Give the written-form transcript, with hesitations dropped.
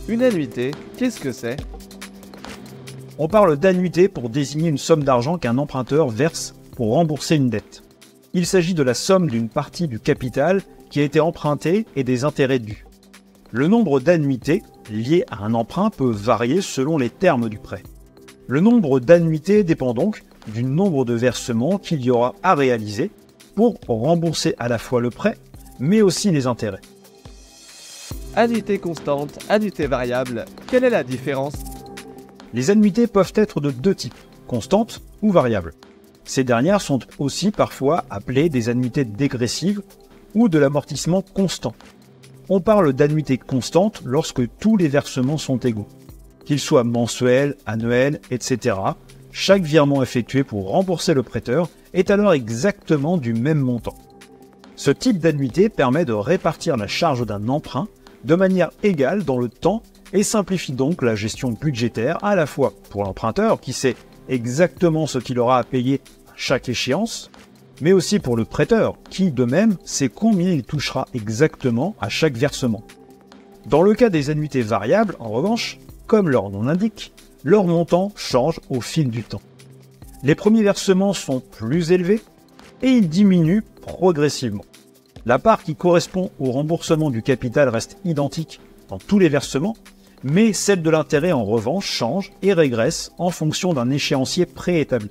Une annuité, qu'est-ce que c'est? On parle d'annuité pour désigner une somme d'argent qu'un emprunteur verse pour rembourser une dette. Il s'agit de la somme d'une partie du capital qui a été emprunté et des intérêts dus. Le nombre d'annuités liées à un emprunt peut varier selon les termes du prêt. Le nombre d'annuités dépend donc du nombre de versements qu'il y aura à réaliser pour rembourser à la fois le prêt, mais aussi les intérêts. Annuité constante, annuité variable, quelle est la différence? Les annuités peuvent être de deux types, constantes ou variables. Ces dernières sont aussi parfois appelées des annuités dégressives ou de l'amortissement constant. On parle d'annuité constante lorsque tous les versements sont égaux. Qu'ils soient mensuels, annuels, etc. Chaque virement effectué pour rembourser le prêteur est alors exactement du même montant. Ce type d'annuité permet de répartir la charge d'un emprunt de manière égale dans le temps et simplifie donc la gestion budgétaire à la fois pour l'emprunteur qui sait exactement ce qu'il aura à payer à chaque échéance, mais aussi pour le prêteur qui, de même, sait combien il touchera exactement à chaque versement. Dans le cas des annuités variables, en revanche, comme leur nom l'indique, leur montant change au fil du temps. Les premiers versements sont plus élevés et ils diminuent progressivement. La part qui correspond au remboursement du capital reste identique dans tous les versements, mais celle de l'intérêt en revanche change et régresse en fonction d'un échéancier préétabli.